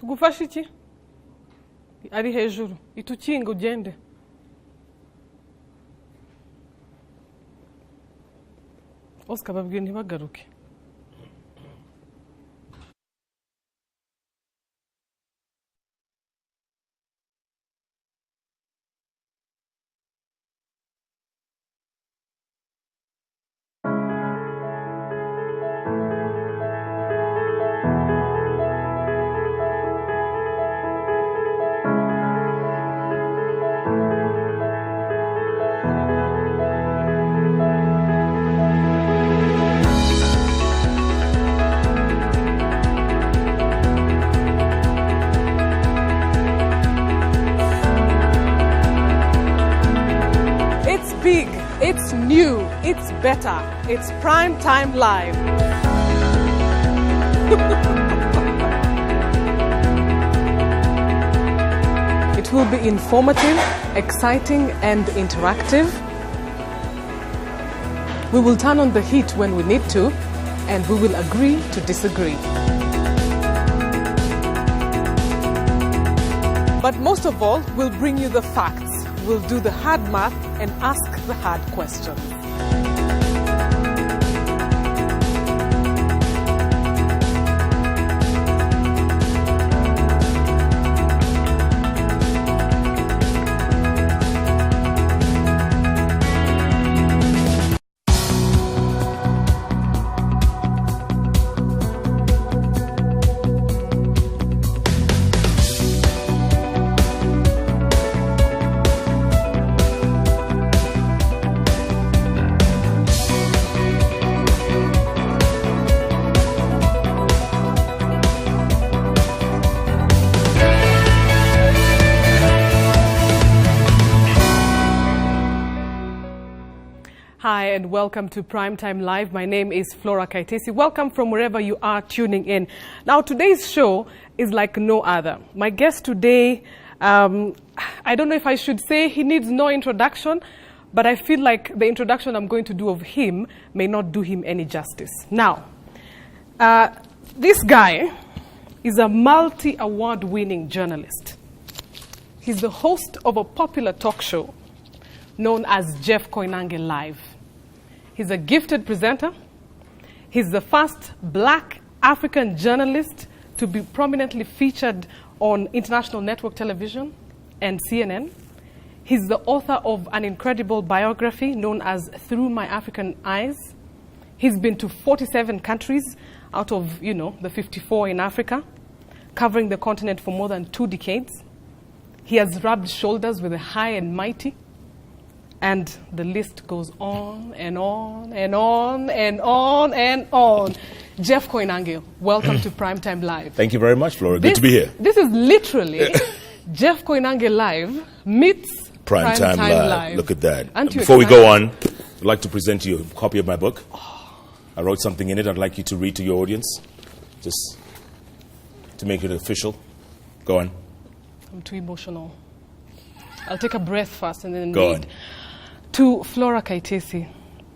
Tugufasha iki? Ari hejuru. Itukinga ugende. Oscar babwiye ntibagaruke. Big, it's new, it's better, it's Prime Time Live. It will be informative, exciting and interactive. We will turn on the heat when we need to, and we will agree to disagree. But most of all, we'll bring you the facts. We'll do the hard math and ask the hard questions. Hi and welcome to Primetime Live. My name is Flora Kaitesi. Welcome from wherever you are tuning in. Now today's show is like no other. My guest today, I don't know if I should say he needs no introduction, but I feel like the introduction I'm going to do of him may not do him any justice. Now, this guy is a multi-award winning journalist. He's the host of a popular talk show known as Jeff Koinange Live. He's a gifted presenter. He's the first black African journalist to be prominently featured on international network television and CNN. He's the author of an incredible biography known as Through My African Eyes. He's been to 47 countries out of, the 54 in Africa, covering the continent for more than 2 decades. He has rubbed shoulders with the high and mighty. And the list goes on and on and on and on and on. Jeff Koinange, welcome to Primetime Live. Thank you very much, Flora. Good to be here. This is literally Jeff Koinange Live meets Primetime Live. Look at that. Before we go on, I'd like to present you a copy of my book. I wrote something in it I'd like you to read to your audience, just to make it official. Go on. I'm too emotional. I'll take a breath first and then Go on. To Flora Kaitesi,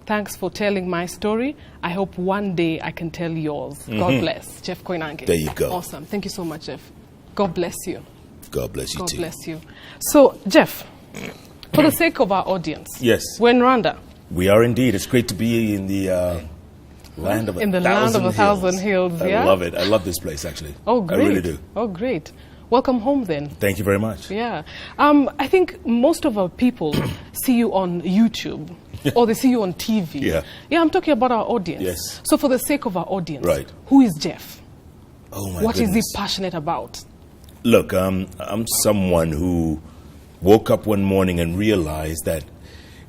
thanks for telling my story. I hope one day I can tell yours. God bless. Jeff Koinange. There you go. Awesome. Thank you so much, Jeff. God bless you. God bless you, God too. bless you. So, Jeff, for the sake of our audience, yes, we're in Rwanda. We are indeed. It's great to be in the land of a thousand hills. Yeah? I love it. I love this place, actually. Oh, great. I really do. Oh, great. Welcome home, then. Thank you very much. Yeah. I think most of our people see you on YouTube or they see you on TV. Yeah. Yeah, I'm talking about our audience. Yes. So for the sake of our audience, right. Who is Jeff? Oh, my What goodness. is he passionate about? Look, I'm someone who woke up one morning and realized that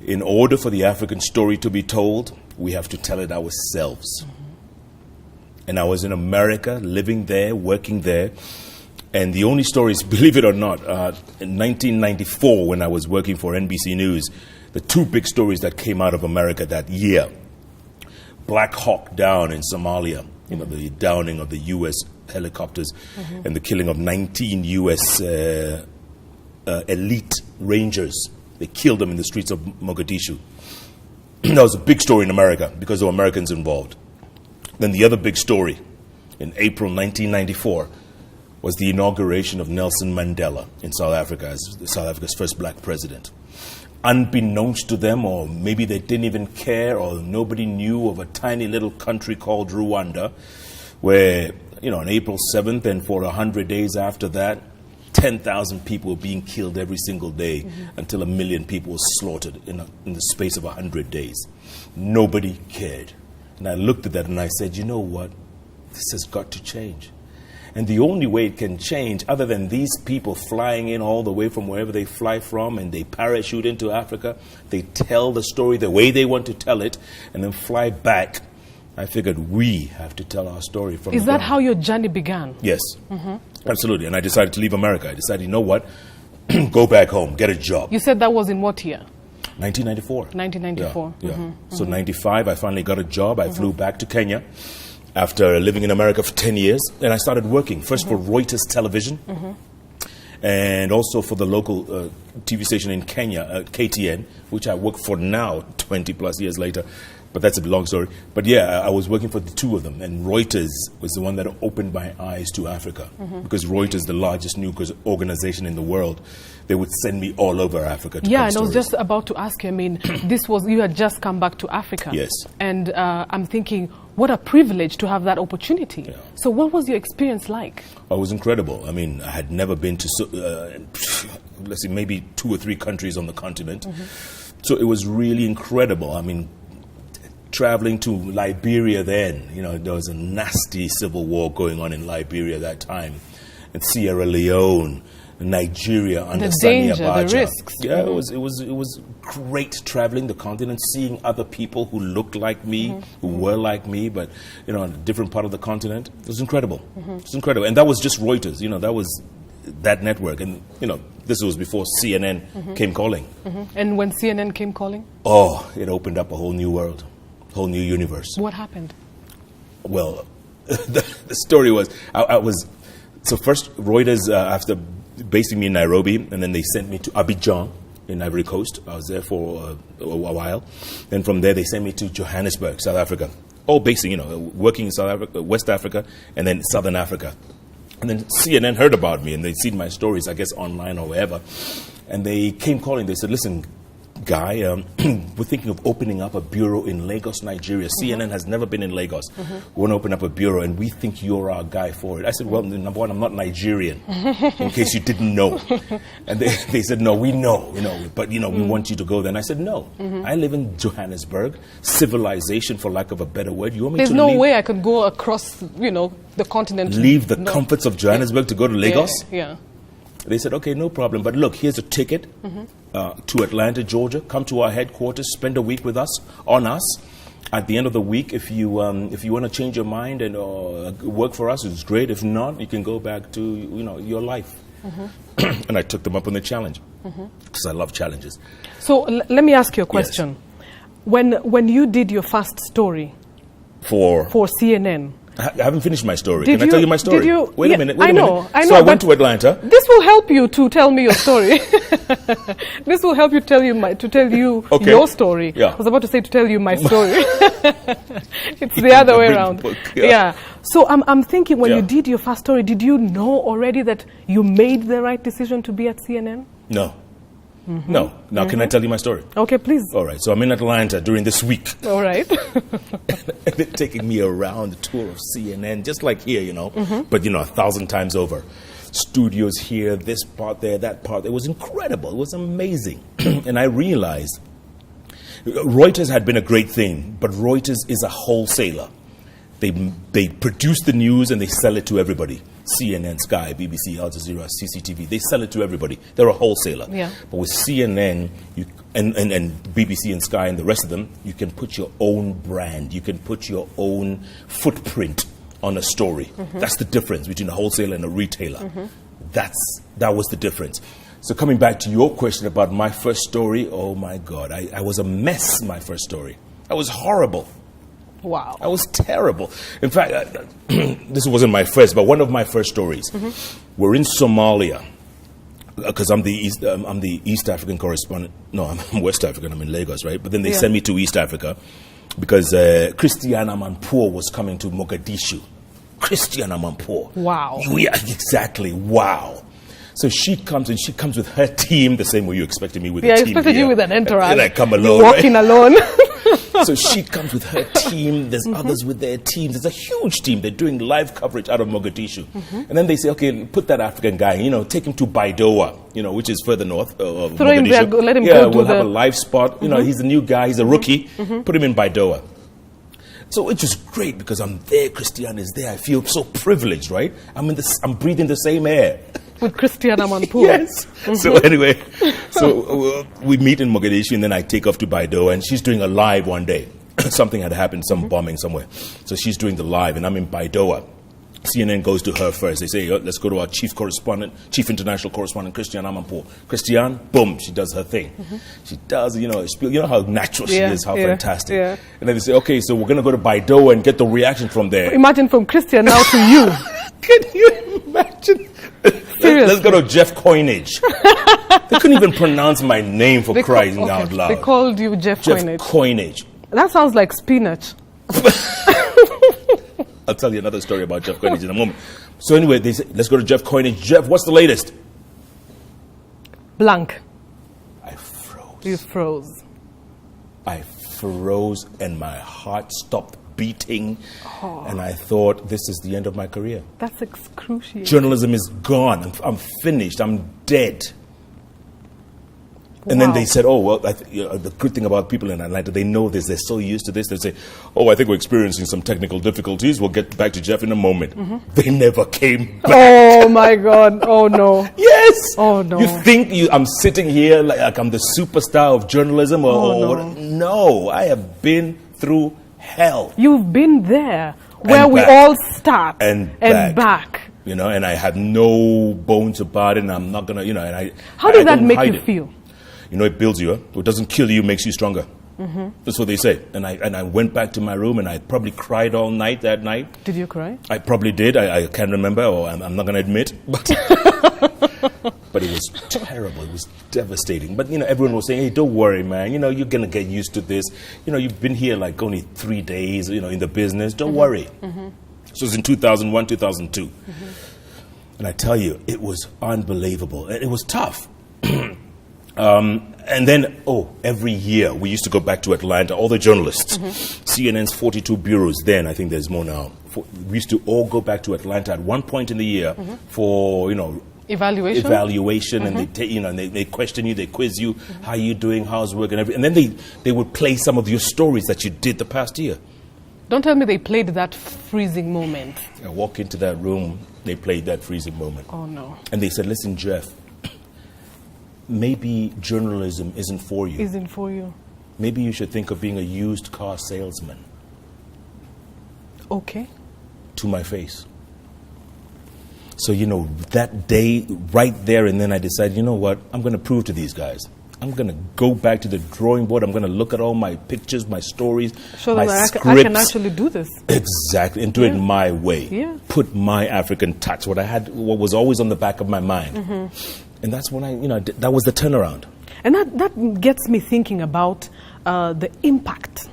in order for the African story to be told, we have to tell it ourselves. And I was in America, living there, working there. And the only stories, believe it or not, in 1994, when I was working for NBC News, the 2 big stories that came out of America that year, Black Hawk Down in Somalia, the downing of the U.S. helicopters and the killing of 19 U.S. Elite Rangers. They killed them in the streets of Mogadishu. That was a big story in America because there were Americans involved. Then the other big story in April 1994 was the inauguration of Nelson Mandela in South Africa as South Africa's first black president. Unbeknownst to them, or maybe they didn't even care, or nobody knew of a tiny little country called Rwanda, where, on April 7th and for 100 days after that, 10,000 people were being killed every single day until 1 million people were slaughtered in the space of 100 days. Nobody cared. And I looked at that and I said, you know what? This has got to change. And the only way it can change, other than these people flying in all the way from wherever they fly from and they parachute into Africa, they tell the story the way they want to tell it and then fly back. I figured we have to tell our story from the Is that ground. how your journey began? Yes, absolutely. And I decided to leave America. I decided, you know what? Go back home, get a job. You said that was in what year? 1994. 1994. Yeah. So 95, I finally got a job. I flew back to Kenya after living in America for 10 years. And I started working, first for Reuters Television, and also for the local TV station in Kenya, KTN, which I work for now, 20 plus years later. But that's a long story. But yeah, I was working for the two of them. And Reuters was the one that opened my eyes to Africa. Because Reuters, the largest news organization in the world, they would send me all over Africa to Yeah, cover and I was stories. just about to ask you, you had just come back to Africa. Yes. And I'm thinking, what a privilege to have that opportunity. Yeah. So what was your experience like? It was incredible. I had never been to, let's see, maybe 2 or 3 countries on the continent. So it was really incredible. Traveling to Liberia then, there was a nasty civil war going on in Liberia at that time. And Sierra Leone, Nigeria under Sani danger, Abacha. the risks. Yeah, it was great traveling the continent, seeing other people who looked like me, who were like me, but in a different part of the continent. It was incredible. It was incredible. And that was just Reuters, that was that network. And, this was before CNN came calling. And when CNN came calling? Oh, it opened up a whole new world, whole new universe. What happened? Well, the story was, so first Reuters, after basing me in Nairobi, and then they sent me to Abidjan in Ivory Coast. I was there for a while. And from there, they sent me to Johannesburg, South Africa. All basing, working in South Africa, West Africa, and then Southern Africa. And then CNN heard about me, and they'd seen my stories, I guess, online or wherever. And they came calling. They said, listen, Guy, we're thinking of opening up a bureau in Lagos, Nigeria. CNN has never been in Lagos. We want to open up a bureau, and we think you're our guy for it. I said, well, number one, I'm not Nigerian, in case you didn't know. And they said, no, we know, but, we want you to go there. And I said, no, I live in Johannesburg, civilization, for lack of a better word. You want me There's to no leave, way I could go across, the continent. leave the comforts of Johannesburg to go to Lagos? Yeah. They said, okay, no problem. But look, here's a ticket to Atlanta, Georgia. Come to our headquarters, spend a week with us, on us. At the end of the week, if you want to change your mind and work for us, it's great. If not, you can go back to your life. And I took them up on the challenge because I love challenges. So let me ask you a question. Yes. When you did your first story for CNN, I haven't finished my story. Can I tell you my story? Wait a minute. I know. So I went to Atlanta. This will help you to tell me your story. This will help you tell you Okay. your story. Yeah. I was about to say to tell you my story. It's the other way around. Yeah. So I'm thinking, when you did your first story, did you know already that you made the right decision to be at CNN? No. No. Now, can I tell you my story? Okay, please. All right. So I'm in Atlanta during this week. All right. And they're taking me around the tour of CNN, just like here, but 1,000 times over. Studios here, this part there, that part. It was incredible. It was amazing. And I realized Reuters had been a great thing, but Reuters is a wholesaler. They produce the news and they sell it to everybody. CNN, Sky, BBC, Al Jazeera, CCTV. They sell it to everybody. They're a wholesaler. Yeah. But with CNN and BBC and Sky and the rest of them, you can put your own brand. You can put your own footprint on a story. That's the difference between a wholesaler and a retailer. That was the difference. So coming back to your question about my first story, oh my God, I was a mess, my first story. I was horrible. Wow. I was terrible. In fact, this wasn't my first, but one of my first stories. We're in Somalia, because I'm the East African correspondent. No, I'm West African. I'm in Lagos, right? But then they sent me to East Africa because Christiana Amanpour was coming to Mogadishu Christian Amanpour. Wow. Yeah, exactly. Wow. So she comes with her team the same way you expected me with a I team. expected you with an entourage. And I come alone. You're walking alone. So she comes with her team. There's others with their teams. There's a huge team. They're doing live coverage out of Mogadishu. And then they say, okay, put that African guy, take him to Baidoa, which is further north of Mogadishu. There, let him yeah, go we'll have a live spot. He's a new guy. He's a rookie. Put him in Baidoa. So it's just great because I'm there. Christian is there. I feel so privileged, right? I'm breathing the same air. With Christian Amanpour. Yes. So anyway, we meet in Mogadishu, and then I take off to Baidoa, and she's doing a live one day. Something had happened, some bombing somewhere. So she's doing the live, and I'm in Baidoa. CNN goes to her first. They say, let's go to our chief international correspondent, Christian Amanpour. Christian, boom, she does her thing. She does, how natural she is, how fantastic. Yeah. And then they say, okay, so we're going to go to Baidoa and get the reaction from there. Imagine from Christian now to you. Can you imagine? Let's go to Jeff Koinange. They couldn't even pronounce my name for crying out loud. They called you Jeff Koinange. Koinange. That sounds like spinach. I'll tell you another story about Jeff Koinange in a moment. So anyway, they said, let's go to Jeff Koinange. Jeff, what's the latest? Blank. I froze. You froze. I froze and my heart stopped beating. And I thought, this is the end of my career. That's excruciating. Journalism is gone. I'm finished. I'm dead. And then they said, oh, well, the good thing about people in Atlanta, they know this. They're so used to this. They say, oh, I think we're experiencing some technical difficulties. We'll get back to Jeff in a moment. They never came back. Oh, my God. Oh, no. Yes. Oh, no. You think I'm sitting here like I'm the superstar of journalism? No, I have been through hell. You've been there where we all start and back. And I have no bones about it, and I'm not going to, How does that make you feel? It builds you. It doesn't kill you, makes you stronger. That's what they say. And I went back to my room, and I probably cried all night that night. Did you cry? I probably did. I can't remember, or I'm not going to admit. But it was terrible. It was devastating. But, everyone was saying, hey, don't worry, man. You're going to get used to this. You've been here like only 3 days, in the business. Don't worry. So it was in 2001, 2002. And I tell you, it was unbelievable. It was tough. And then, every year we used to go back to Atlanta, all the journalists, CNN's 42 bureaus then, I think there's more now. We used to all go back to Atlanta at one point in the year for, evaluation, and they question you, they quiz you, how you doing, how's work, and everything. And then they would play some of your stories that you did the past year. Don't tell me they played that freezing moment. I walk into that room, they played that freezing moment. Oh, no. And they said, listen, Jeff, maybe journalism isn't for you. Isn't for you. Maybe you should think of being a used car salesman. Okay. To my face. So, that day, right there, and then I decided, you know what? I'm going to prove to these guys. I'm going to go back to the drawing board. I'm going to look at all my pictures, my stories, my scripts. I can actually do this. Exactly, and do it my way. Yeah. Put my African touch, what was always on the back of my mind. And that's when that was the turnaround. And that gets me thinking about the impact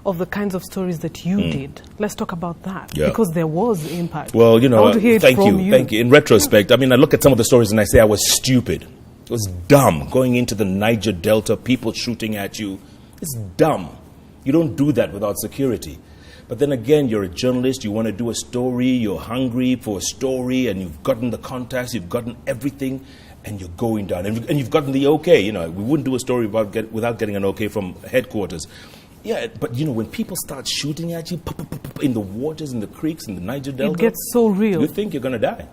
of the kinds of stories that you did. Let's talk about that. Yeah. Because there was impact. Well, I want to hear it from you. Thank you. In retrospect, I look at some of the stories and I say I was stupid. It was dumb. Going into the Niger Delta, people shooting at you. It's dumb. You don't do that without security. But then again, you're a journalist, you want to do a story, you're hungry for a story, and you've gotten the contacts, you've gotten everything, and you're going down. And you've gotten the okay. We wouldn't do a story without getting an okay from headquarters. Yeah, but when people start shooting at you in the waters, in the creeks, in the Niger Delta, it gets so real. You think you're going to die.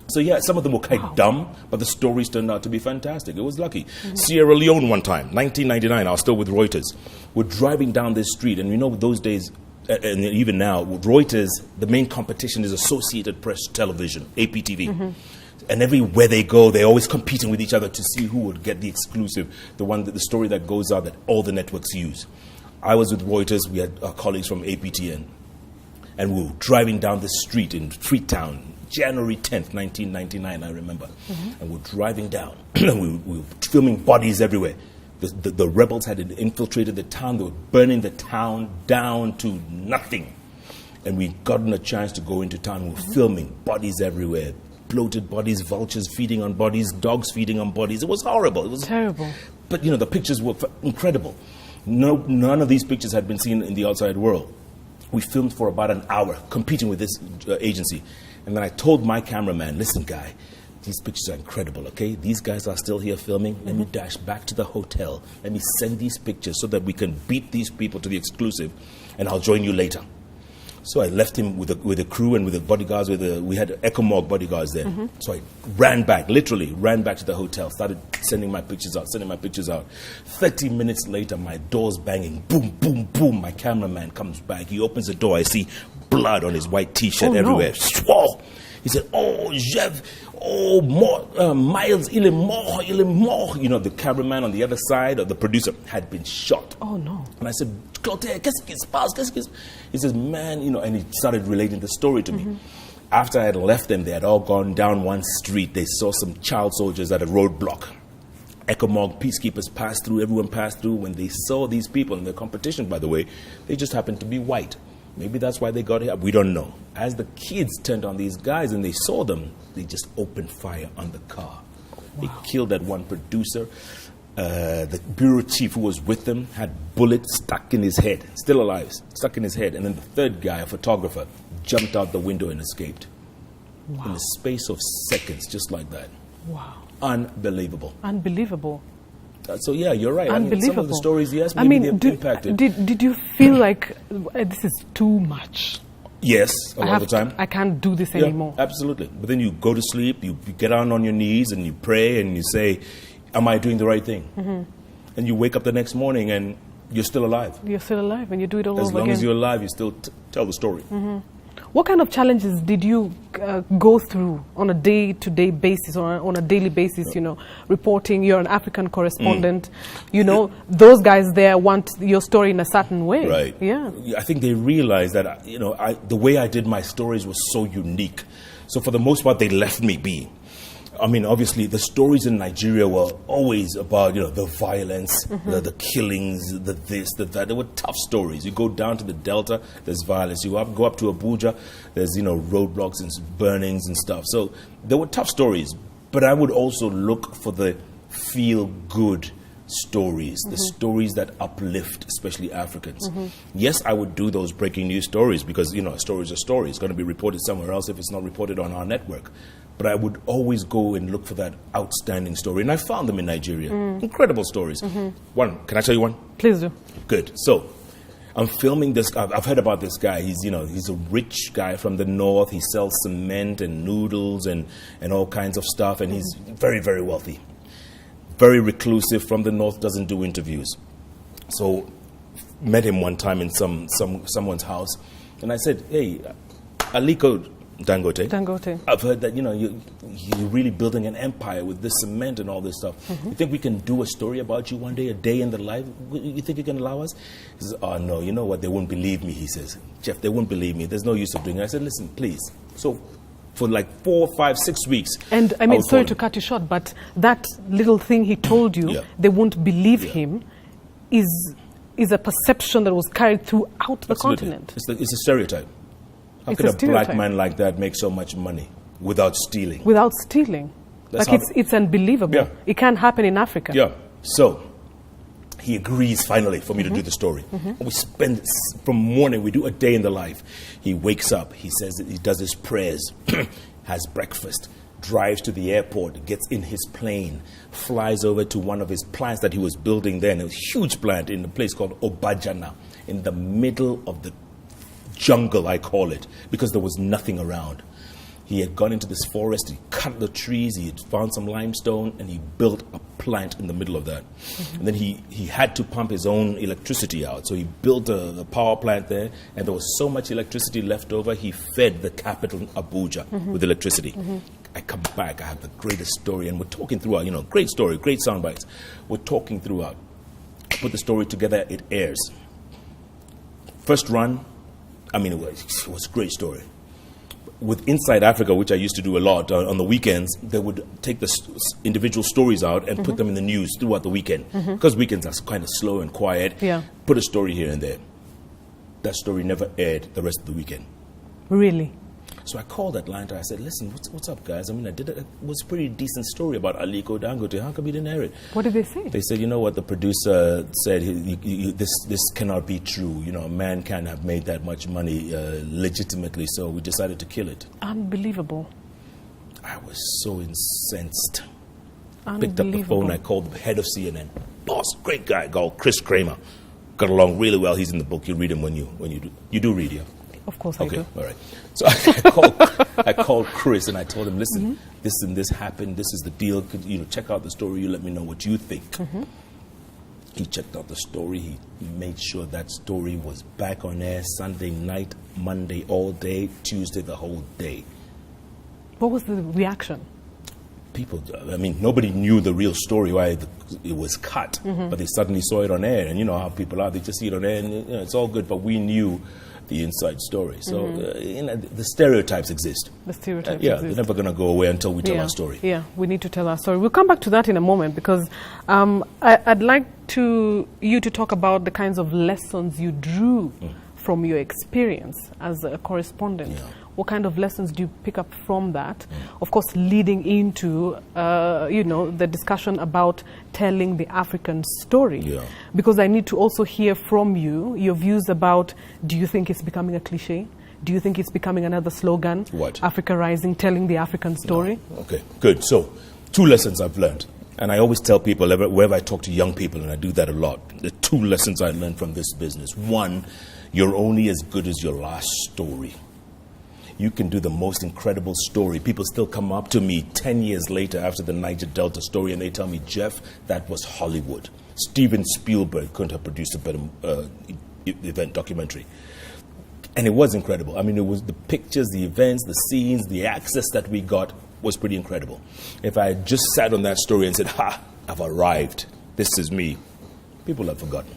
So yeah, some of them were quite dumb, but the stories turned out to be fantastic. It was lucky. Sierra Leone one time, 1999, I was still with Reuters. We're driving down this street, and those days, and even now, with Reuters, the main competition is Associated Press Television, APTV. And everywhere they go, they're always competing with each other to see who would get the exclusive, the story that goes out that all the networks use. I was with Reuters, we had our colleagues from APTN, and we were driving down the street in Freetown, January 10th, 1999, I remember. And we're driving down, and we were filming bodies everywhere. The rebels had infiltrated the town, they were burning the town down to nothing. And we gotten a chance to go into town. We were filming, bodies everywhere, bloated bodies, vultures feeding on bodies, dogs feeding on bodies. It was horrible. It was terrible. But, the pictures were incredible. None of these pictures had been seen in the outside world. We filmed for about an hour, competing with this agency. And then I told my cameraman, listen, guy, these pictures are incredible, okay? These guys are still here filming. Let me dash back to the hotel. Let me send these pictures so that we can beat these people to the exclusive, and I'll join you later. So I left him with the crew and with the bodyguards. We had ECOMOG bodyguards there. So I literally ran back to the hotel, started sending my pictures out. 30 minutes later, my door's banging. Boom, boom, boom. My cameraman comes back. He opens the door. I see blood on his white T-shirt everywhere. No. He said, oh, Jeff, oh, Miles, il est mort. The cameraman on the other side, or the producer, had been shot. Oh, no. And I said, Clotaire, qu'est-ce qui se passe? He says, man, and he started relating the story to me. After I had left them, they had all gone down one street. They saw some child soldiers at a roadblock. ECOMOG peacekeepers passed through, everyone passed through. When they saw these people in the competition, by the way, they just happened to be white. Maybe that's why they got here. We don't know. As the kids turned on these guys and they saw them, they just opened fire on the car. Wow. They killed that one producer. The bureau chief who was with them had bullets stuck in his head, still alive, stuck in his head. And then the third guy, a photographer, jumped out the window and escaped. Wow. In the space of seconds, just like that. Wow. Unbelievable. So yeah, you're right. Unbelievable. I mean, some of the stories, yes, maybe they've impacted. Did you feel like this is too much? Yes, a lot of the time. I can't do this anymore. Absolutely. But then you go to sleep, you get down on your knees and you pray and you say, am I doing the right thing? And you wake up the next morning and you're still alive. You're still alive and you do it all over again. As long as you're alive, you still tell the story. What kind of challenges did you go through on a day-to-day basis or on a daily basis, reporting? You're an African correspondent. Those guys there want your story in a certain way. Right. Yeah. I think they realized that, the way I did my stories was so unique. So for the most part, they left me be. I mean, obviously, the stories in Nigeria were always about, the violence, the killings, the this, the that. They were tough stories. You go down to the Delta, there's violence. You go up to Abuja, there's, roadblocks and burnings and stuff. So there were tough stories. But I would also look for the feel-good stories, the stories that uplift, especially Africans. Yes, I would do those breaking news stories because, a story is a story. It's going to be reported somewhere else if it's not reported on our network. But I would always go and look for that outstanding story. And I found them in Nigeria. Incredible stories. One, can I tell you one? Please do. Good. So I'm filming this. I've heard about this guy. He's a rich guy from the north. He sells cement and noodles and all kinds of stuff. And he's very, very wealthy. Very reclusive, from the north, doesn't do interviews. So met him one time in someone's house. And I said, hey, Aliko Dangote. I've heard that, you're really building an empire with this cement and all this stuff. You think we can do a story about you one day, a day in the life? You think you can allow us? He says, oh, no, you know what? They won't believe me, he says. Jeff, they won't believe me. There's no use of doing it. I said, listen, please. So for like 4, 5, 6 weeks. And I mean, sorry to cut you short, but that little thing he told you, they won't believe him, is a perception that was carried throughout the continent. It's a stereotype. How could a black man like that make so much money without stealing? Without stealing. It's unbelievable. Yeah. It can't happen in Africa. Yeah. So he agrees finally for me to do the story. We spend from morning, we do a day in the life. He wakes up, he says that he does his prayers, has breakfast, drives to the airport, gets in his plane, flies over to one of his plants that he was building then, a huge plant in a place called Obajana, in the middle of the jungle, I call it, because there was nothing around. He had gone into this forest, he cut the trees, he had found some limestone, and he built a plant in the middle of that. And then he had to pump his own electricity out. So he built a power plant there, and there was so much electricity left over, he fed the capital, Abuja, with electricity. I come back, I have the greatest story, and we're talking throughout, great story, great sound bites. We're talking throughout. I put the story together, it airs. First run, it was a great story. With Inside Africa, which I used to do a lot on the weekends, they would take the individual stories out and put them in the news throughout the weekend. Because weekends are kind of slow and quiet. Put a story here and there. That story never aired the rest of the weekend. Really? So I called Atlanta. I said, listen, what's up, guys? I mean, it was a pretty decent story about Aliko Dangote. How come you didn't air it? What did they say? They said, you know what, the producer said, this cannot be true. You know, a man can't have made that much money legitimately, so we decided to kill it. Unbelievable. I was so incensed. Unbelievable. Picked up the phone, I called the head of CNN. Boss, great guy, called Chris Kramer. Got along really well. He's in the book. You read him when you do read, yeah? Of course I do. Okay, all right. So I called Chris and I told him, listen, this and this happened. This is the deal. Could you check out the story? You let me know what you think. He checked out the story. He made sure that story was back on air Sunday night, Monday all day, Tuesday the whole day. What was the reaction? People, I mean, nobody knew the real story, why it was cut, but they suddenly saw it on air. And you know how people are, they just see it on air and you know, it's all good, but we knew the inside story. So, you know, the stereotypes exist. The stereotypes yeah, exist. they're never going to go away until we tell our story. Yeah, we need to tell our story. We'll come back to that in a moment because I'd like you to talk about the kinds of lessons you drew from your experience as a correspondent. Yeah. What kind of lessons do you pick up from that? Of course, leading into, you know, the discussion about telling the African story. Yeah. Because I need to also hear from you your views about, do you think it's becoming a cliche? Do you think it's becoming another slogan? What? Africa Rising, telling the African story? No. Okay, good. So, 2 lessons I've learned. And I always tell people, wherever I talk to young people, and I do that a lot, the 2 lessons I learned from this business. 1, you're only as good as your last story. You can do the most incredible story. People still come up to me 10 years later after the Niger Delta story and they tell me, Jeff, that was Hollywood. Steven Spielberg couldn't have produced a better event documentary. And it was incredible. I mean, it was the pictures, the events, the scenes, the access that we got was pretty incredible. If I had just sat on that story and said, ha, I've arrived, this is me, people have forgotten.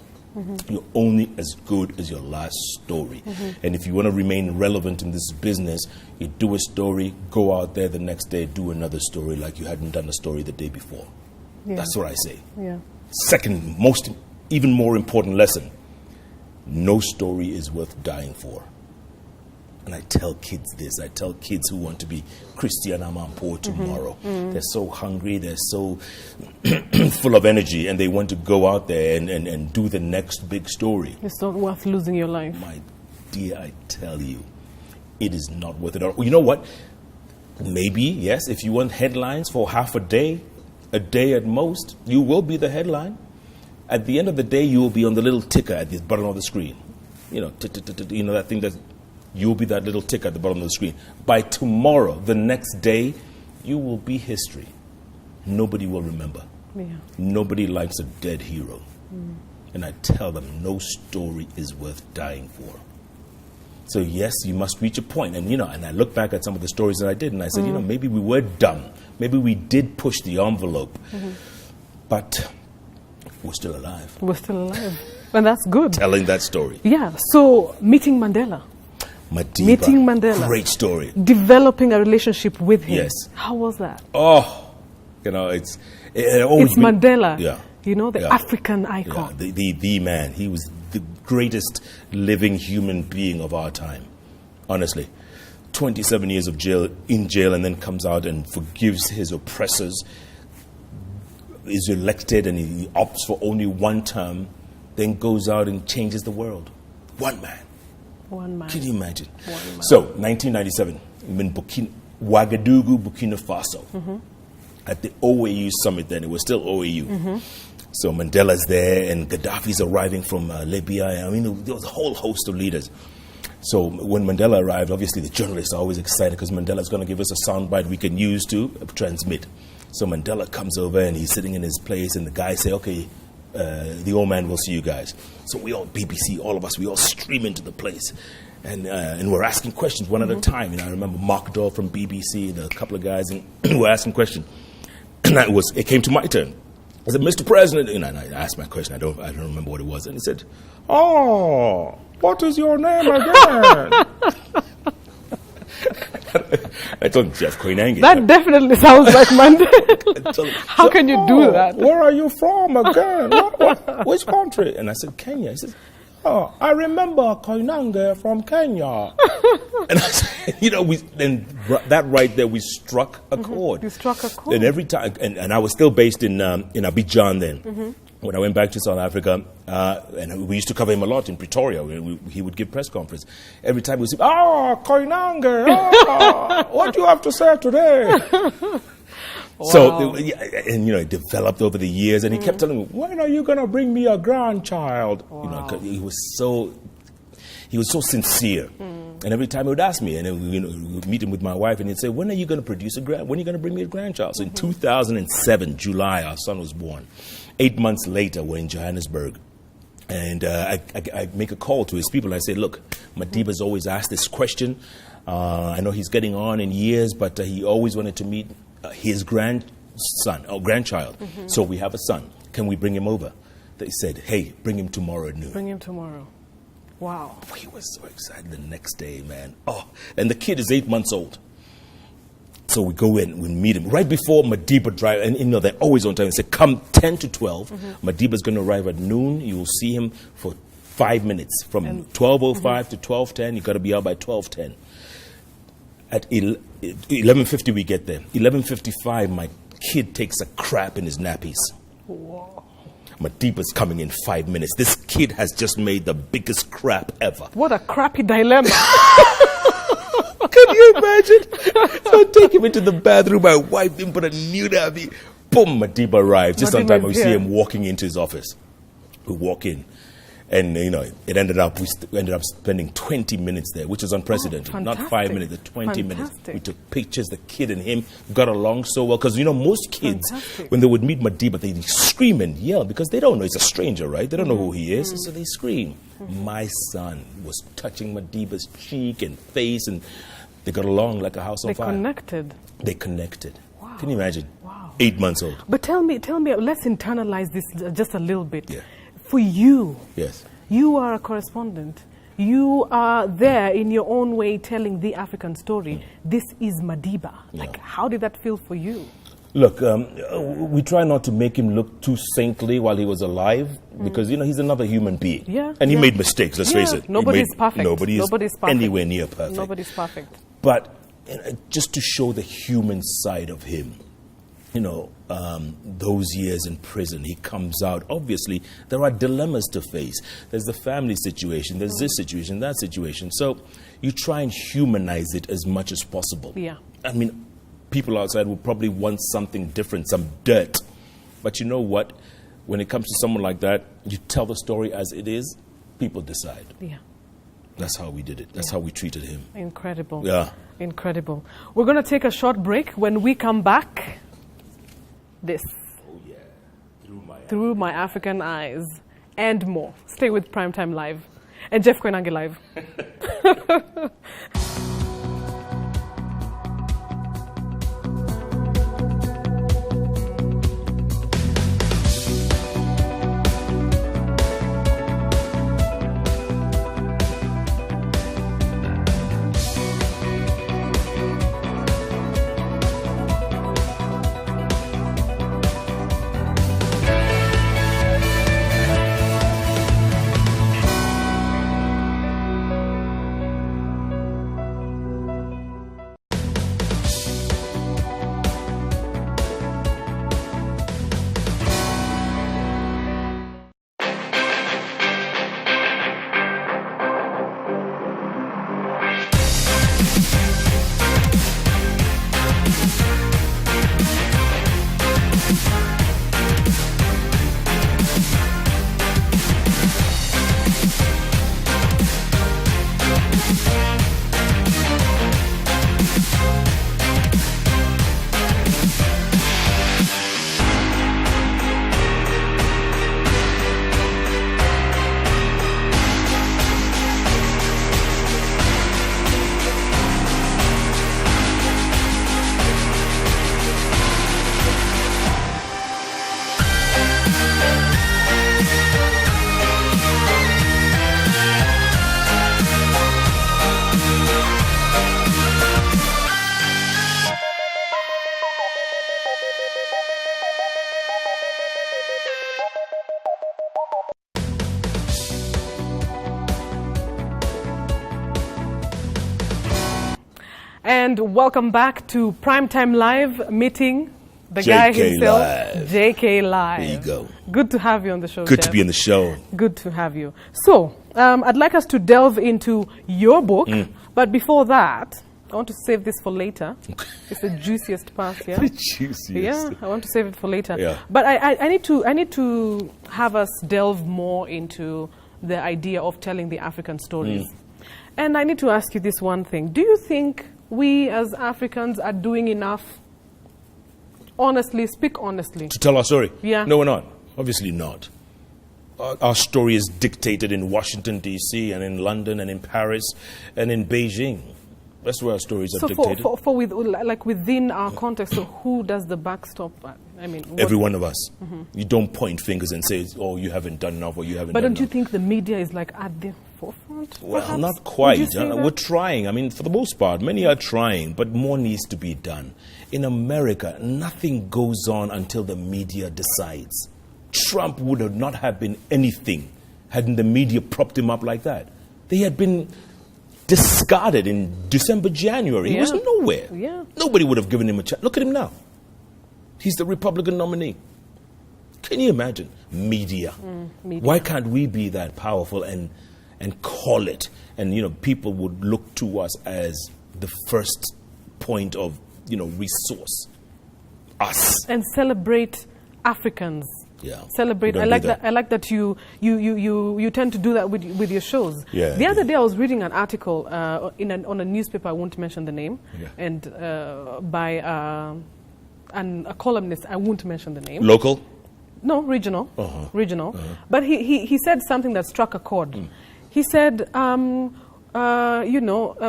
You're only as good as your last story. And if you want to remain relevant in this business, you do a story, go out there the next day, do another story like you hadn't done a story the day before. Yeah. That's what I say. Yeah. Second, even more important lesson, no story is worth dying for. And I tell kids this. I tell kids who want to be Christian Amanpour tomorrow. They're so hungry. They're so full of energy. And they want to go out there and do the next big story. It's not worth losing your life. My dear, I tell you, it is not worth it at all. You know what? Maybe, yes, if you want headlines for half a day at most, you will be the headline. At the end of the day, you will be on the little ticker at the bottom of the screen. You know, you know that thing that... You'll be that little tick at the bottom of the screen. By tomorrow, the next day, you will be history. Nobody will remember. Yeah. Nobody likes a dead hero. And I tell them, no story is worth dying for. So yes, you must reach a point. And, you know, and I look back at some of the stories that I did, and I said, you know, maybe we were dumb. Maybe we did push the envelope. But we're still alive. We're still alive. And that's good. Telling that story. Yeah. So, meeting Mandela. Madiba, meeting Mandela. Great story. Developing a relationship with him. Yes. How was that? Oh, you know, it's always it's Mandela. Yeah. You know, the African icon. Yeah, the man. He was the greatest living human being of our time. Honestly. 27 years of in jail and then comes out and forgives his oppressors. Is elected and he opts for only 1 term. Then goes out and changes the world. One man. One man. Can you imagine? One man. So, 1997, in Ouagadougou, Burkina Faso, at the OAU summit then, it was still OAU. So Mandela's there and Gaddafi's arriving from Libya. I mean, there was a whole host of leaders. So when Mandela arrived, obviously the journalists are always excited because Mandela's going to give us a soundbite we can use to transmit. So Mandela comes over and he's sitting in his place and the guys say, okay, the old man will see you guys. So we all, BBC, all of us, we all stream into the place. And we're asking questions one at a time. And I remember Mark Dahl from BBC and a couple of guys, and we're asking questions. And it came to my turn. I said, Mr. President, and I asked my question. I don't remember what it was. And he said, oh, what is your name again? I told him, Jeff Koinange. That definitely sounds like Mandela. How can you do that? Where are you from again? Which country? And I said, Kenya. He said, oh, I remember Koinange from Kenya. And I said, that right there, we struck a chord. You struck a chord. And every time, and I was still based in Abidjan then. When I went back to South Africa, and we used to cover him a lot in Pretoria, he would give press conference. Every time we would say, Koinange, what do you have to say today? Wow. So, it developed over the years, and he kept telling me, when are you going to bring me a grandchild? Wow. He was so sincere. And every time he would ask me, and then we would meet him with my wife, and he'd say, when are you going to produce when are you going to bring me a grandchild? So in 2007, July, our son was born. 8 months later, we're in Johannesburg. And I make a call to his people. I say, look, Madiba's always asked this question. I know he's getting on in years, but he always wanted to meet his grandson or grandchild. So we have a son. Can we bring him over? They said, hey, bring him tomorrow at noon. Bring him tomorrow. Wow. He was so excited the next day, man. Oh, and the kid is 8 months old. So we go in, we meet him right before Madiba drive, and they're always on time. They say, come 10 to 12. Madiba's going to arrive at noon. You will see him for 5 minutes. From 12:05 to 12:10, you got to be out by 12:10. At 11:50 we get there. 11:55, my kid takes a crap in his nappies. Whoa. Madiba's coming in 5 minutes. This kid has just made the biggest crap ever. What a crappy dilemma. Can you imagine? So I take him into the bathroom, I wipe him, put a new nappy. Boom, Madiba arrives. Just on time, we see him walking into his office. We walk in. And, we ended up spending 20 minutes there, which is unprecedented. Not 5 minutes, but 20 minutes. We took pictures, the kid and him got along so well. Because, most kids, when they would meet Madiba, they scream and yell because they don't know. He's a stranger, right? They don't know who he is. So they scream. My son was touching Madiba's cheek and face, and they got along like a house on fire. They connected. Wow. Can you imagine? Wow. 8 months old. But tell me, let's internalize this just a little bit. Yeah. For you, yes, you are a correspondent. You are there in your own way telling the African story. This is Madiba. Yeah. Like, how did that feel for you? Look, we try not to make him look too saintly while he was alive because, he's another human being. Yeah, and he made mistakes, let's face it. Nobody's perfect. Nobody's perfect. Anywhere near perfect. Nobody's perfect. But just to show the human side of him, those years in prison, he comes out. Obviously, there are dilemmas to face. There's the family situation, there's this situation, that situation. So you try and humanize it as much as possible. Yeah. I mean, people outside will probably want something different, some dirt. But you know what? When it comes to someone like that, you tell the story as it is, people decide. Yeah. That's how we did it. That's how we treated him. Incredible. Yeah. Incredible. We're going to take a short break. When we come back, this. Oh, yeah. Through my African eyes and more. Stay with Primetime Live and Jeff Koinange Live. And welcome back to Primetime Live, meeting the guy himself, JK Live. There you go. Good to have you on the show, Good Chef. to be in the show. Good to have you. So, I'd like us to delve into your book, but before that, I want to save this for later. It's the juiciest part, yeah? The juiciest. Yeah, I want to save it for later. Yeah. But I need to have us delve more into the idea of telling the African stories. And I need to ask you this one thing. Do you think we as Africans are doing enough? Honestly, speak honestly. To tell our story? Yeah. No, we're not. Obviously not. Our story is dictated in Washington, D.C., and in London, and in Paris, and in Beijing. That's where our stories are dictated. So within our context, so who does the backstop? I mean, every one of us. You don't point fingers and say, "Oh, you haven't done enough," or "You haven't." But done don't you enough. think the media is like at the forefront? Well, perhaps? not quite. Would you say that? We're trying. I mean, for the most part, many are trying, but more needs to be done. In America, nothing goes on until the media decides. Trump would not have been anything hadn't the media propped him up like that. They had been discarded in December, January. He was nowhere. Yeah. Nobody would have given him a chance. Look at him now. He's the Republican nominee. Can you imagine? Media. Media. Why can't we be that powerful and call it? And, people would look to us as the first point of, resource. Us. And celebrate Africans. Yeah. Celebrate. We I don't like do that. I like that you tend to do that with your shows. Yeah, the other day I was reading an article on a newspaper. I won't mention the name, and by a columnist. I won't mention the name. Local? No, regional. Regional. But he said something that struck a chord. He said,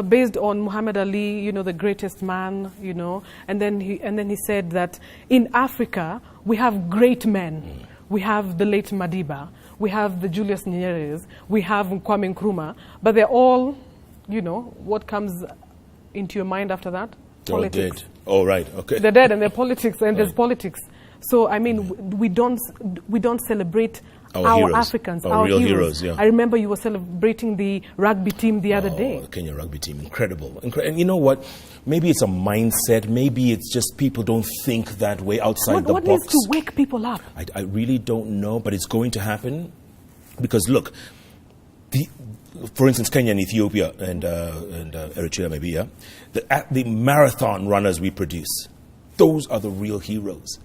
based on Muhammad Ali, the greatest man, and then he said that in Africa we have great men. We have the late Madiba, we have the Julius Nyereres, we have Kwame Nkrumah, but they're all, what comes into your mind after that? They're Politics. all dead. Oh, right. Okay. They're dead, and they're politics, and there's politics. So I mean, we don't celebrate our heroes. Africans, Our real heroes, yeah. I remember you were celebrating the rugby team the other day. The Kenya rugby team, incredible. And you know what? Maybe it's a mindset. Maybe it's just people don't think that way outside the What box. needs to wake people up? I really don't know, but it's going to happen. Because look, for instance, Kenya and Ethiopia and Eritrea maybe, yeah? The marathon runners we produce, those are the real heroes.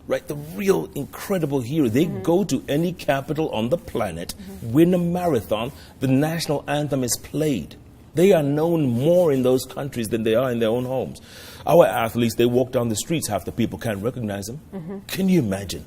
Right, the real incredible hero. They go to any capital on the planet, win a marathon, the national anthem is played. They are known more in those countries than they are in their own homes. Our athletes, they walk down the streets, half the people can't recognize them. Can you imagine?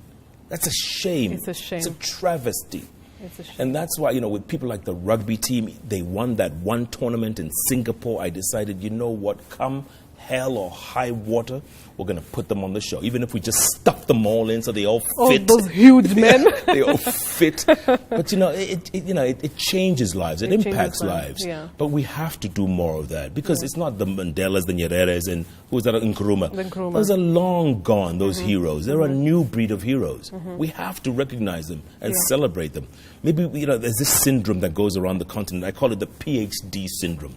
That's a shame. It's a shame. It's a travesty. It's a shame. And that's why, with people like the rugby team, they won that one tournament in Singapore. I decided, you know what, come hell or high water, we're going to put them on the show. Even if we just stuff them all in so they all fit. Oh, those huge men. They all fit. But, it changes lives. It impacts lives. Yeah. But we have to do more of that because it's not the Mandelas, the Nyereres, and who's that, Nkrumah. Those are long gone, those heroes. They're a new breed of heroes. We have to recognize them and celebrate them. Maybe, there's this syndrome that goes around the continent. I call it the PhD syndrome.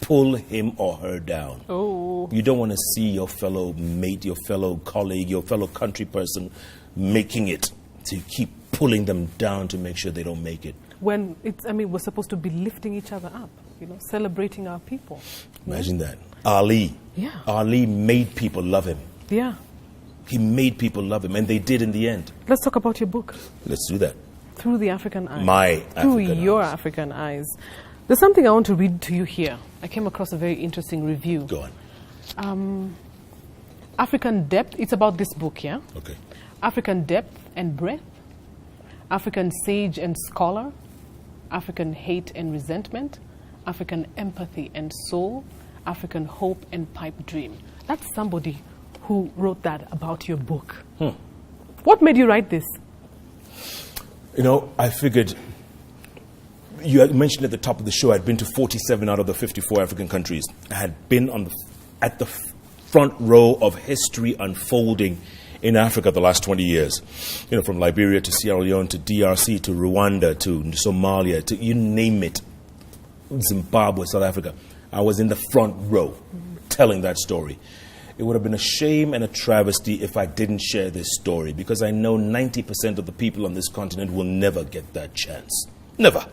Pull him or her down. Oh. You don't want to see your fellow mate, your fellow colleague, your fellow country person making it. So you keep pulling them down to make sure they don't make it. When we're supposed to be lifting each other up, celebrating our people. Imagine that. Ali. Yeah. Ali made people love him. Yeah. He made people love him, and they did in the end. Let's talk about your book. Let's do that. Through the African eyes. My Through African your eyes. African eyes. There's something I want to read to you here. I came across a very interesting review. Go on. African depth. It's about this book, yeah? Okay. African depth and breadth. African sage and scholar. African hate and resentment. African empathy and soul. African hope and pipe dream. That's somebody who wrote that about your book. What made you write this? I figured... You had mentioned at the top of the show, I'd been to 47 out of the 54 African countries. I had been at the front row of history unfolding in Africa the last 20 years. From Liberia to Sierra Leone to DRC to Rwanda to Somalia to you name it, Zimbabwe, South Africa. I was in the front row. telling that story. It would have been a shame and a travesty if I didn't share this story, because I know 90% of the people on this continent will never get that chance. Never.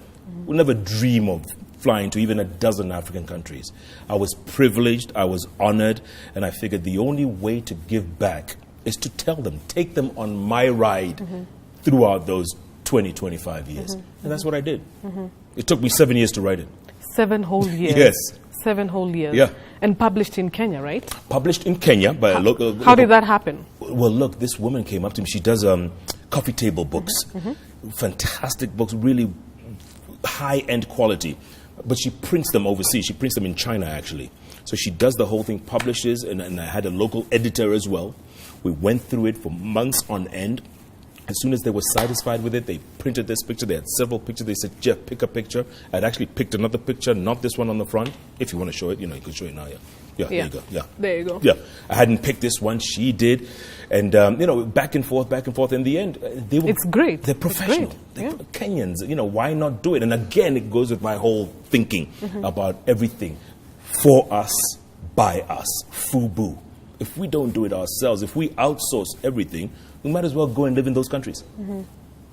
Will never dream of flying to even a dozen African countries. I was privileged, I was honored, and I figured the only way to give back is to tell them, take them on my ride throughout those 20, 25 years. And that's what I did. It took me 7 years to write it. 7 whole years? Yes. 7 whole years? Yeah. And published in Kenya, right? Published in Kenya by a local... How did that happen? Well, look, this woman came up to me. She does coffee table books. Fantastic books, really high-end quality. But she prints them overseas. She prints them in China, actually. So she does the whole thing, publishes, and I had a local editor as well. We went through it for months on end. As soon as they were satisfied with it, they printed this picture. They had several pictures. They said, Jeff, pick a picture. I'd actually picked another picture, not this one on the front. If you want to show it, you can show it now, Yeah, there you go. Yeah. There you go. Yeah. I hadn't picked this one. She did. And, back and forth. In the end, they were... It's great. They're professional. They're Kenyans, why not do it? And again, it goes with my whole thinking about everything. For us, by us, FUBU. If we don't do it ourselves, if we outsource everything, we might as well go and live in those countries.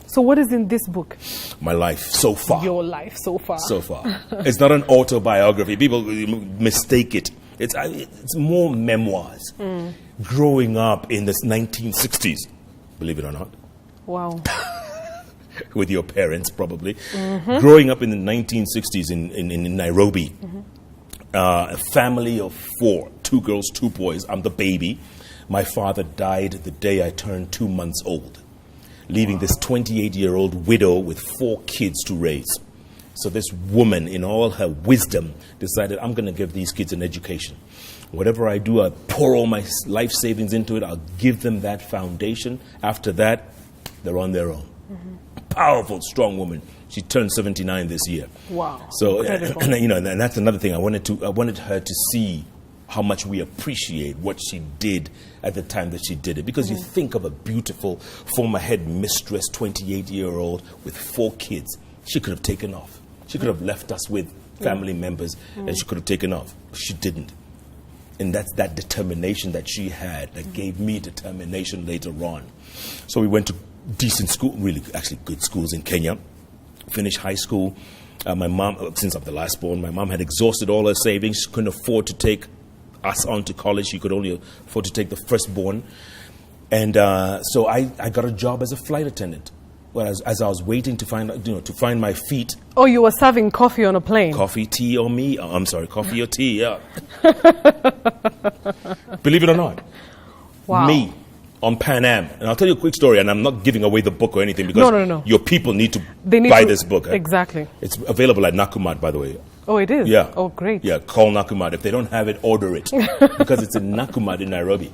So what is in this book? My life so far. Your life so far. So far. It's not an autobiography. People mistake it. It's more memoirs. Growing up in the 1960s, believe it or not. Wow. With your parents, probably. Growing up in the 1960s in Nairobi. A family of 4, 2 girls, 2 boys. I'm the baby. My father died the day I turned 2 months old, leaving this 28-year-old widow with 4 kids to raise. So this woman, in all her wisdom, decided, I'm going to give these kids an education. Whatever I do, I pour all my life savings into it. I'll give them that foundation. After that, they're on their own. Powerful, strong woman. She turned 79 this year. Wow. So, and that's another thing. I wanted her to see how much we appreciate what she did at the time that she did it. Because you think of a beautiful former head mistress, 28-year-old with 4 kids. She could have taken off. She could have left us with family members and she could have taken off. She didn't. And that's that determination that she had that gave me determination later on. So we went to decent school, really actually good schools in Kenya. Finished high school. My mom, since I'm the last born, my mom had exhausted all her savings. She couldn't afford to take us on to college. She could only afford to take the firstborn. And so I got a job as a flight attendant. Well, as I was waiting to find my feet. Oh, you were serving coffee on a plane? Coffee, tea, or me? Oh, I'm sorry, coffee or tea, yeah. Believe it or not. Wow. Me on Pan Am. And I'll tell you a quick story, and I'm not giving away the book or anything because No. your people need to buy this book. Exactly. It's available at Nakumat, by the way. Oh, it is? Yeah. Oh, great. Yeah, call Nakumat. If they don't have it, order it. Because it's in Nakumat in Nairobi.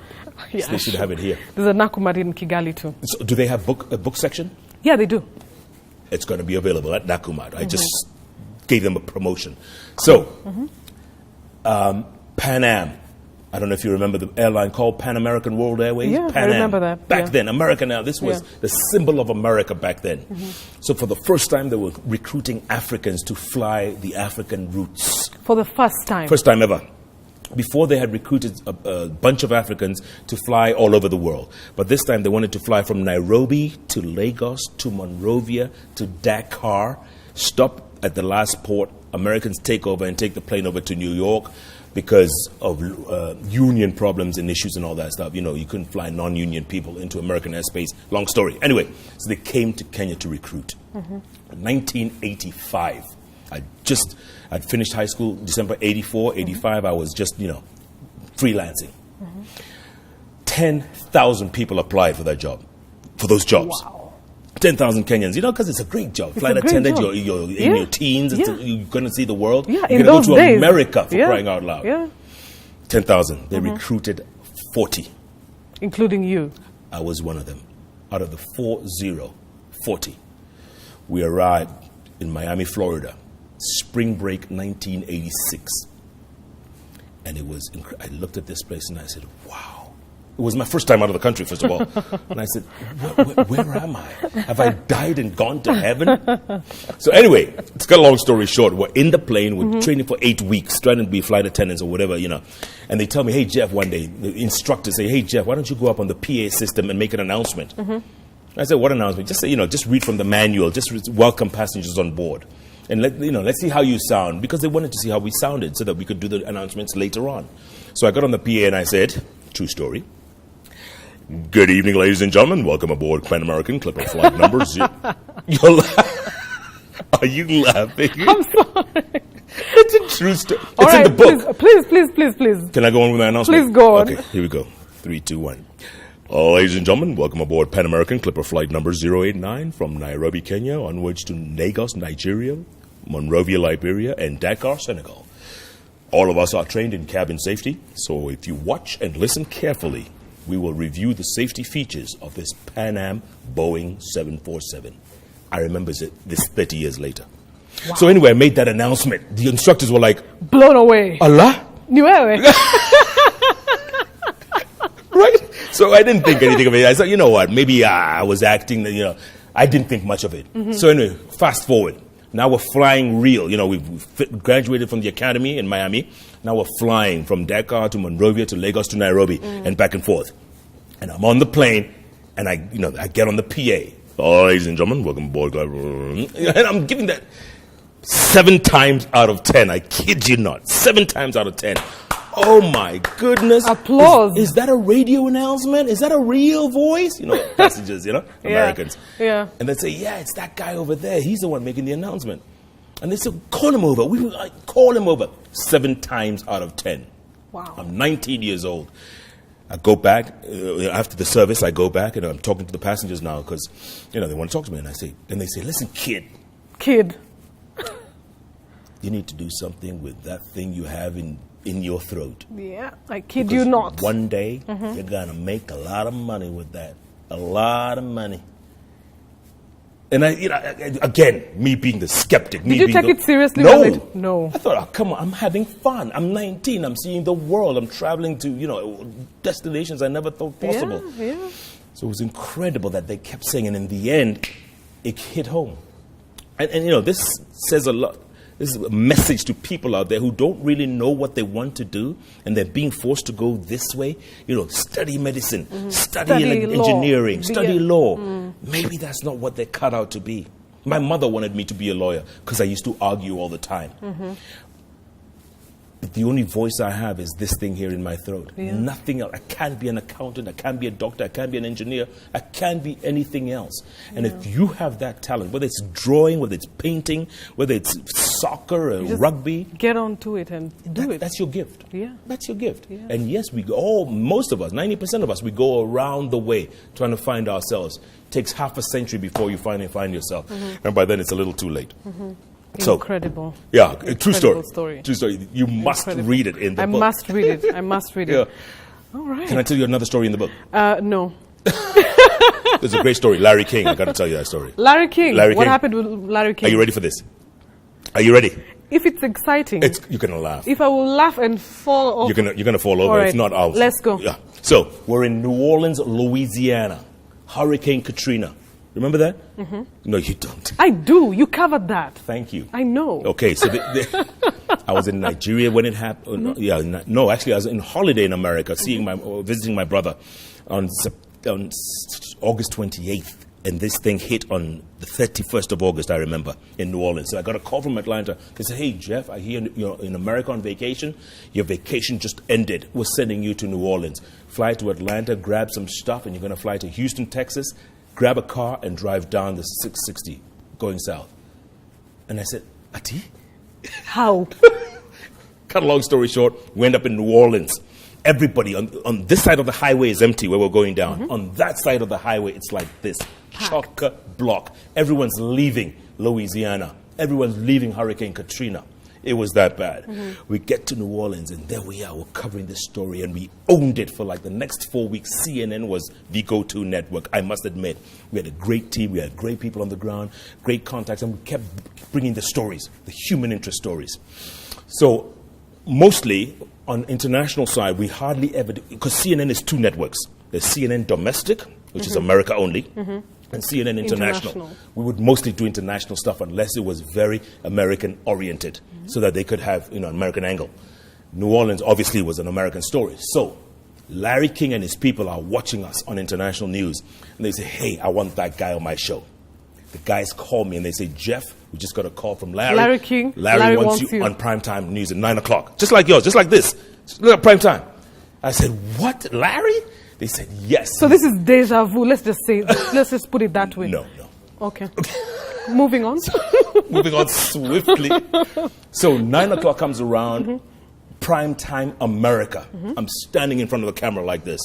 Yeah, So they should have it here. There's a Nakumat in Kigali too. So do they have a book section? Yeah, they do. It's going to be available at Nakumat. I just gave them a promotion. So, Pan Am. I don't know if you remember the airline called Pan American World Airways. Yeah, Pan I remember Am. that. Back Yeah. then, America now. This was the symbol of America back then. So for the first time, they were recruiting Africans to fly the African routes. For the first time? First time ever. Before they had recruited a bunch of Africans to fly all over the world. But this time they wanted to fly from Nairobi to Lagos to Monrovia to Dakar, stop at the last port, Americans take over and take the plane over to New York because of union problems and issues and all that stuff. You couldn't fly non-union people into American airspace. Long story. Anyway, so they came to Kenya to recruit. 1985. I'd finished high school December 84, 85. I was just, freelancing. 10,000 people applied for those jobs. Wow. 10,000 Kenyans, because it's a great job. Flight attendant, you're in your teens, you're going to see the world. Yeah, you're going to go to America for crying out loud. Yeah. 10,000. They recruited 40. Including you. I was one of them. Out of the 40. We arrived in Miami, Florida. Spring break 1986. And it was I looked at this place and I said, wow. It was my first time out of the country, first of all. And I said, where am I? Have I died and gone to heaven? So anyway, to cut a long story short, we're in the plane, we're training for 8 weeks, trying to be flight attendants or whatever, And they tell me, hey, Jeff, one day, the instructors say, hey, Jeff, why don't you go up on the PA system and make an announcement? I said, what announcement? Just say, just read from the manual, just welcome passengers on board. And let's see how you sound, because they wanted to see how we sounded so that we could do the announcements later on. So I got on the PA and I said, true story. Good evening, ladies and gentlemen. Welcome aboard Pan American Clipper flight number 0. Are you laughing? I'm sorry. It's a true story. It's All right, in the book. Please. Can I go on with my announcement? Please go on. Okay, here we go. 3, 2, 1. Ladies and gentlemen, welcome aboard Pan American Clipper flight number 089 from Nairobi, Kenya, onwards to Lagos, Nigeria, Monrovia, Liberia, and Dakar, Senegal. All of us are trained in cabin safety, so if you watch and listen carefully, we will review the safety features of this Pan Am Boeing 747. I remember this 30 years later. Wow. So anyway, I made that announcement. The instructors were like, blown away. Allah? Right? So I didn't think anything of it. I said, you know what, maybe I was acting, I didn't think much of it. So anyway, fast forward. Now we're flying real. We've graduated from the academy in Miami. Now we're flying from Dakar to Monrovia to Lagos to Nairobi and back and forth. And I'm on the plane, and I get on the PA. Oh, ladies and gentlemen, welcome aboard. And I'm giving that 7 times out of 10. I kid you not. 7 times out of 10. Oh my goodness. Applause. Is that a radio announcement? Is that a real voice? Passengers, Americans. Yeah. And they'd say, yeah, it's that guy over there. He's the one making the announcement. And they said, call him over. We were like, call him over. 7 times out of 10. Wow. I'm 19 years old. I go back, after the service, I go back and I'm talking to the passengers now because, they want to talk to me. And they say, listen, kid. You need to do something with that thing you have in your throat. Yeah, I kid you not. One day, you're going to make a lot of money with that. A lot of money. And again, me being the skeptic. Did you take it seriously? No. I thought, oh, come on, I'm having fun. I'm 19. I'm seeing the world. I'm traveling to, destinations I never thought possible. Yeah. So it was incredible that they kept saying, and in the end, it hit home. And this says a lot. This is a message to people out there who don't really know what they want to do, and they're being forced to go this way. Study medicine, study engineering, study law. Maybe that's not what they're cut out to be. My mother wanted me to be a lawyer because I used to argue all the time. But the only voice I have is this thing here in my throat. Yeah. Nothing else. I can't be an accountant. I can't be a doctor. I can't be an engineer. I can't be anything else. And if you have that talent, whether it's drawing, whether it's painting, whether it's soccer or rugby, get onto it and do it. That's your gift. Yeah. That's your gift. Yeah. And yes, most of us, 90% of us, we go around the way trying to find ourselves. It takes half a century before you finally find yourself. And by then it's a little too late. So, incredible. Yeah, true story. True story. You must read it in the book. I must read it. Yeah. All right. Can I tell you another story in the book? No. There's a great story. Larry King. I got to tell you that story. Larry King. What happened with Larry King? Are you ready for this? Are you ready? If it's exciting. You're going to laugh. If I will laugh and fall off. You're gonna fall over. All right. If not, I'll. Let's go. Yeah. So, we're in New Orleans, Louisiana. Hurricane Katrina. Remember that? No, you don't. I do. You covered that. Thank you. I know. Okay, so I was in Nigeria when it happened. Actually, I was on holiday in America, visiting my brother on August 28th. And this thing hit on the 31st of August, I remember, in New Orleans. So I got a call from Atlanta. They said, hey, Jeff, I hear you're in America on vacation. Your vacation just ended. We're sending you to New Orleans. Fly to Atlanta, grab some stuff, and you're going to fly to Houston, Texas. Grab a car and drive down the 660 going south. And I said, Ati? How? Cut a long story short, we end up in New Orleans. Everybody on this side of the highway is empty where we're going down. On that side of the highway, it's like this. Chock-a-block. Everyone's leaving Louisiana. Everyone's leaving Hurricane Katrina. It was that bad. We get to New Orleans, and there we are. We're covering this story, and we owned it for like the next 4 weeks. CNN was the go-to network, I must admit. We had a great team. We had great people on the ground, great contacts, and we kept bringing the stories, the human interest stories. So mostly on international side, we hardly ever do, because CNN is two networks. There's CNN domestic, which is America only, and CNN international. We would mostly do international stuff unless it was very American oriented, so that they could have an American angle. New Orleans obviously was an American story. So Larry King and his people are watching us on international news, and they say, hey, I want that guy on my show. The guys call me and they say, Jeff, we just got a call from Larry. Larry King. Larry wants you on primetime news at 9 o'clock. Just like yours, just like this. Look at primetime. I said, what, Larry? They said, yes. So this is deja vu. Let's just put it that way. No. Okay. Moving on. Moving on swiftly. So 9 o'clock comes around, primetime America. I'm standing in front of the camera like this.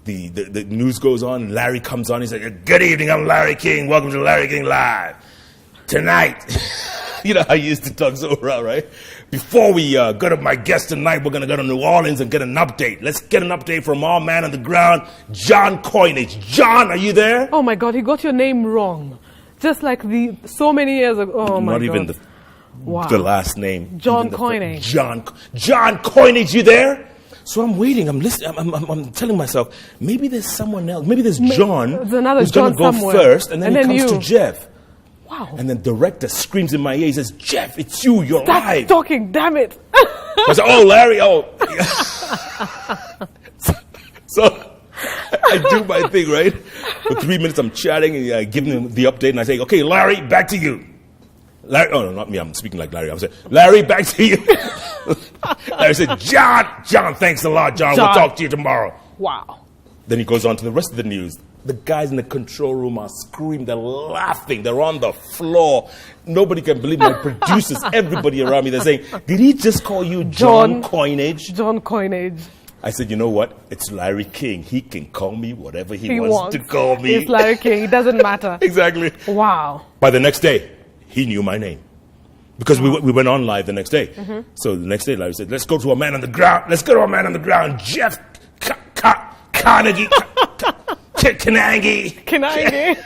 The news goes on. Larry comes on. He's like, good evening, I'm Larry King. Welcome to Larry King Live. Tonight, you know how you used to talk so around, right? Before we go to my guest tonight, we're going to go to New Orleans and get an update. Let's get an update from our man on the ground, John Koinange. John, are you there? Oh, my God. He got your name wrong. Just like so many years ago. Oh, my God. Not even the last name. John Koinange. John Koinange, you there? So I'm waiting. I'm listening. I'm telling myself, maybe there's someone else. Maybe there's John. There's another who's John going to go somewhere. first, and then he comes to Jeff. Wow. And then director screams in my ear. He says, Jeff, it's you. You're live. Talking. Damn it. I said, oh, Larry. Oh. so I do my thing, right? For 3 minutes, I'm chatting and giving him the update. And I say, okay, Larry, back to you. Larry, oh, no, not me. I'm speaking like Larry. I'm saying, Larry, back to you. Larry said, John, thanks a lot, John. We'll talk to you tomorrow. Wow. Then he goes on to the rest of the news. The guys in the control room are screaming. They're laughing. They're on the floor. Nobody can believe my producers, everybody around me. They're saying, did he just call you John Koinange? John Koinange. I said, you know what? It's Larry King. He can call me whatever he wants to call me. It's Larry King. It doesn't matter. Exactly. Wow. By the next day, he knew my name. Because we went on live the next day. So the next day, Larry said, let's go to a man on the ground. Let's go to a man on the ground. Jeff Koinange. Koinange.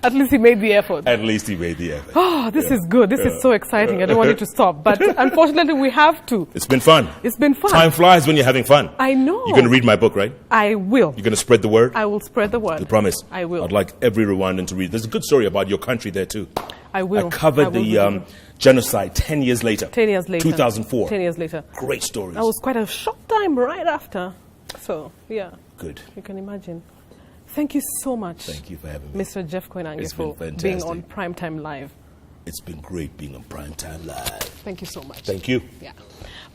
At least he made the effort. At least he made the effort. Oh, this is good. This is so exciting. I don't want it to stop. But unfortunately, we have to. It's been fun. It's been fun. Time flies when you're having fun. I know. You're going to read my book, right? I will. You're going to spread the word? I will spread the word. You promise? I will. I'd like every Rwandan to read. There's a good story about your country there, too. I will. I covered the genocide 10 years later. 10 years later. 2004. 10 years later. Great stories. That was quite a short time right after. So, yeah. Good. You can imagine. Thank you so much. Thank you for having me. Mr. Jeff Koinange, for fantastic. being on Primetime Live. It's been great being on Primetime Live. Thank you so much. Thank you. Yeah.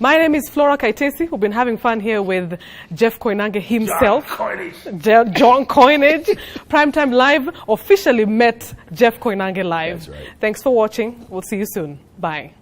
My name is Flora Kaitesi. We've been having fun here with Jeff Koinange himself. John Koinange. Primetime Live officially met Jeff Koinange live. That's right. Thanks for watching. We'll see you soon. Bye.